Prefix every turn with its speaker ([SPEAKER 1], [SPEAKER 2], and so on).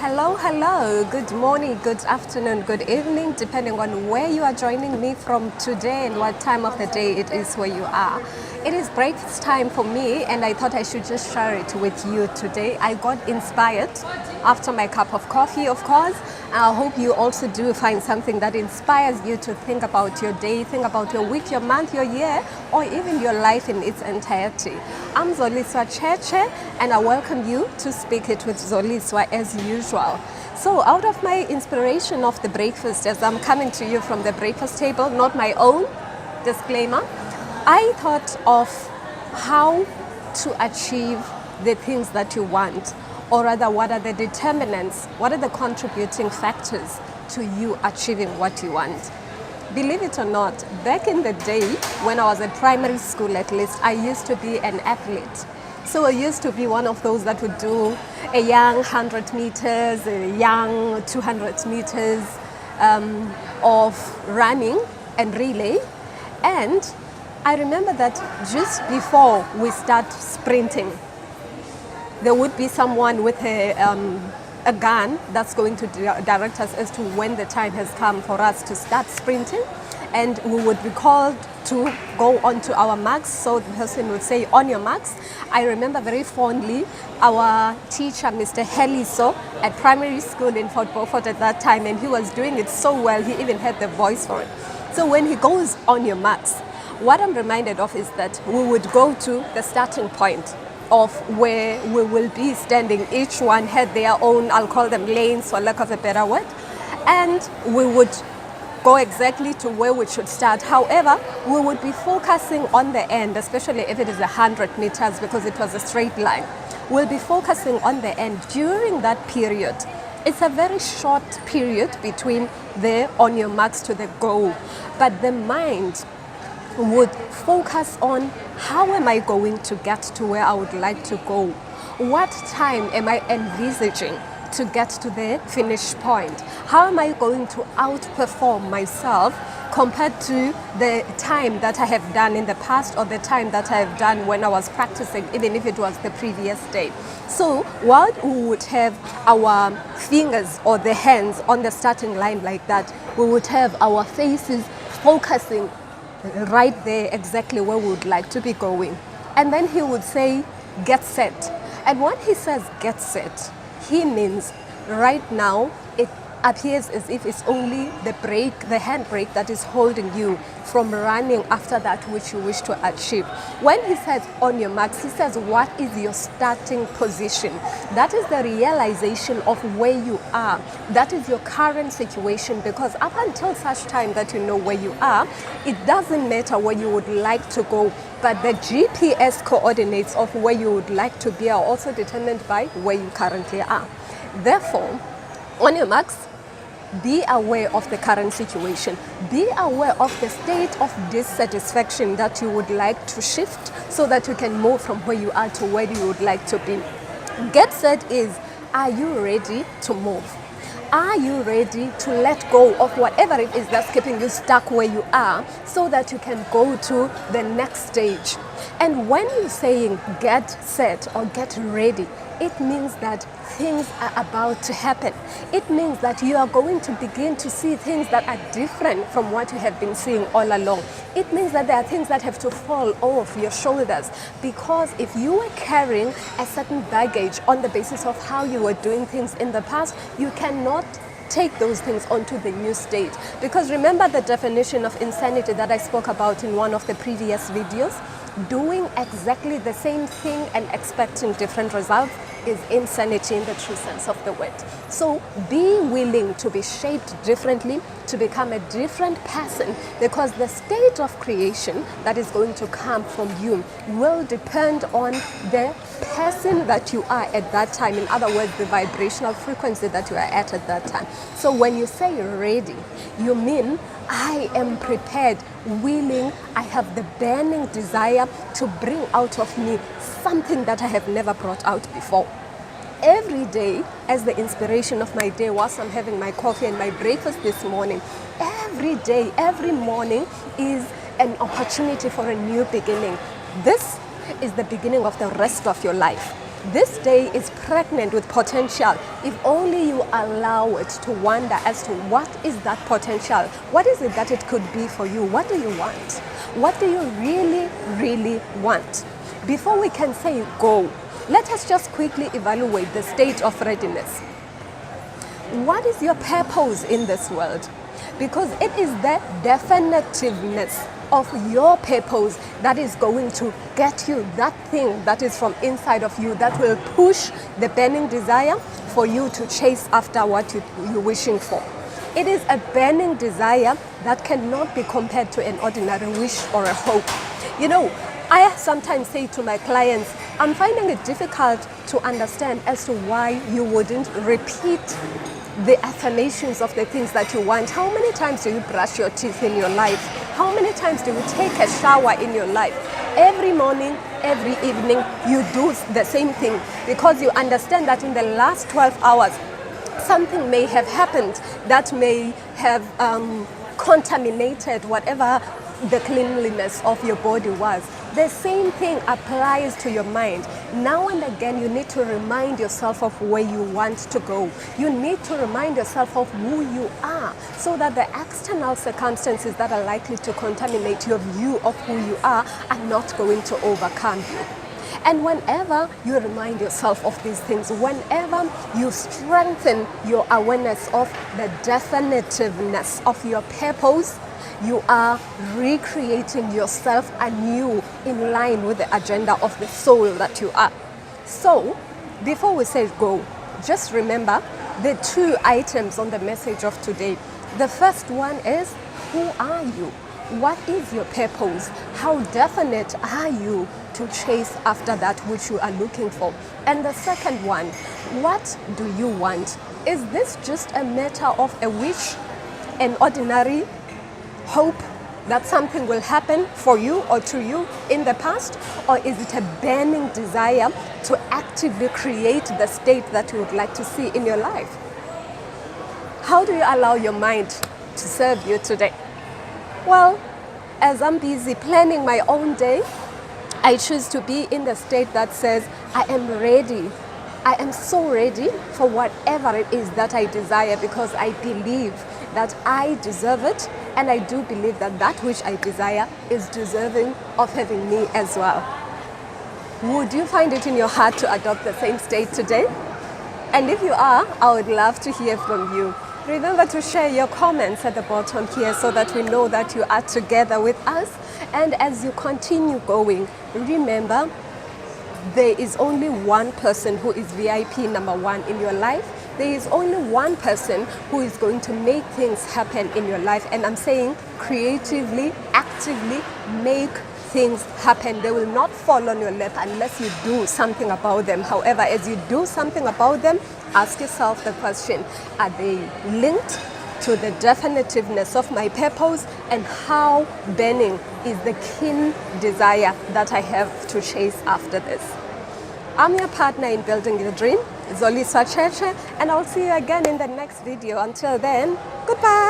[SPEAKER 1] Hello, hello. Good morning, good afternoon, good evening, depending on where you are joining me from today and what time of the day it is where you are. It is breakfast time for me, and I thought I should just share it with you today. I got inspired after my cup of coffee, of course. I hope you also do find something that inspires you to think about your day, think about your week, your month, your year, or even your life in its entirety. I'm Zoliswa Cheche, and I welcome you to Speak It with Zoliswa as usual. So out of my inspiration of the breakfast, as I'm coming to you from the breakfast table, not my own, disclaimer, I thought of how to achieve the things that you want, or rather what are the determinants, what are the contributing factors to you achieving what you want. Believe it or not, back in the day when I was at primary school at least, I used to be an athlete. So I used to be one of those that would do a young 100 meters, a young 200 meters of running and relay. And I remember that just before we start sprinting, there would be someone with a gun that's going to direct us as to when the time has come for us to start sprinting, and we would be called to go onto our marks. So the person would say, on your marks. I remember very fondly our teacher, Mr. Heliso, at primary school in Fort Beaufort at that time, and he was doing it so well, he even had the voice for it. So when he goes on your marks, what I'm reminded of is that we would go to the starting point of where we will be standing. Each one had their own, I'll call them lanes for lack of a better word, and we would go exactly to where we should start. However, we would be focusing on the end, especially if it is 100 meters, because it was a straight line. We'll be focusing on the end. During that period, it's a very short period between the on your marks to the goal, but the mind would focus on how am I going to get to where I would like to go? What time am I envisaging to get to the finish point? How am I going to outperform myself compared to the time that I have done in the past, or the time that I have done when I was practicing, even if it was the previous day? So while we would have our fingers or the hands on the starting line like that, we would have our faces focusing right there exactly where we would like to be going. And then he would say, get set. And when he says get set, he means right now it appears as if it's only the brake, the handbrake, that is holding you from running after that which you wish to achieve. When he says on your marks, he says what is your starting position. That is the realization of where you are. That is your current situation, because up until such time that you know where you are, it doesn't matter where you would like to go, but the GPS coordinates of where you would like to be are also determined by where you currently are. Therefore, on your marks, be aware of the current situation. Be aware of the state of dissatisfaction that you would like to shift so that you can move from where you are to where you would like to be. Get set is, are you ready to move? Are you ready to let go of whatever it is that's keeping you stuck where you are so that you can go to the next stage? And when you're saying get set or get ready, it means that things are about to happen. It means that you are going to begin to see things that are different from what you have been seeing all along. It means that there are things that have to fall off your shoulders, because if you were carrying a certain baggage on the basis of how you were doing things in the past, you cannot take those things onto the new state. Because remember the definition of insanity that I spoke about in one of the previous videos? Doing exactly the same thing and expecting different results is insanity in the true sense of the word. So be willing to be shaped differently, to become a different person, because the state of creation that is going to come from you will depend on the person that you are at that time. In other words, the vibrational frequency that you are at that time. So when you say ready, you mean I am prepared, willing, I have the burning desire to bring out of me something that I have never brought out before. Every day, as the inspiration of my day, whilst I'm having my coffee and my breakfast this morning, every day, every morning is an opportunity for a new beginning. This is the beginning of the rest of your life. This day is pregnant with potential if only you allow it to wonder as to what is that potential? What is it that it could be for you? What do you want? What do you really, really want? Before we can say go, let us just quickly evaluate the state of readiness. What is your purpose in this world? Because it is the definitiveness of your purpose that is going to get you that thing that is from inside of you that will push the burning desire for you to chase after what you're wishing for. It is a burning desire that cannot be compared to an ordinary wish or a hope. You know, I sometimes say to my clients, I'm finding it difficult to understand as to why you wouldn't repeat the affirmations of the things that you want. How many times do you brush your teeth in your life? How many times do you take a shower in your life? Every morning, every evening, you do the same thing because you understand that in the last 12 hours, something may have happened that may have contaminated whatever the cleanliness of your body was. The same thing applies to your mind. Now and again, you need to remind yourself of where you want to go. You need to remind yourself of who you are so that the external circumstances that are likely to contaminate your view of who you are not going to overcome you. And whenever you remind yourself of these things, whenever you strengthen your awareness of the definitiveness of your purpose, you are recreating yourself anew in line with the agenda of the soul that you are. So, before we say go, just remember the two items on the message of today. The first one is, who are you? What is your purpose? How definite are you to chase after that which you are looking for? And the second one, what do you want? Is this just a matter of a wish, an ordinary hope that something will happen for you or to you in the past? Or is it a burning desire to actively create the state that you would like to see in your life? How do you allow your mind to serve you today? Well, as I'm busy planning my own day, I choose to be in the state that says, I am ready. I am so ready for whatever it is that I desire because I believe that I deserve it, and I do believe that that which I desire is deserving of having me as well. Would you find it in your heart to adopt the same state today? And if you are, I would love to hear from you. Remember to share your comments at the bottom here so that we know that you are together with us. And as you continue going, remember, there is only one person who is VIP number one in your life. There is only one person who is going to make things happen in your life. And I'm saying creatively, actively make things happen. They will not fall on your lap unless you do something about them. However, as you do something about them, ask yourself the question, are they linked to the definitiveness of my purpose, and how burning is the keen desire that I have to chase after this? I'm your partner in building your dream, Zoliswa, and I'll see you again in the next video. Until then, goodbye.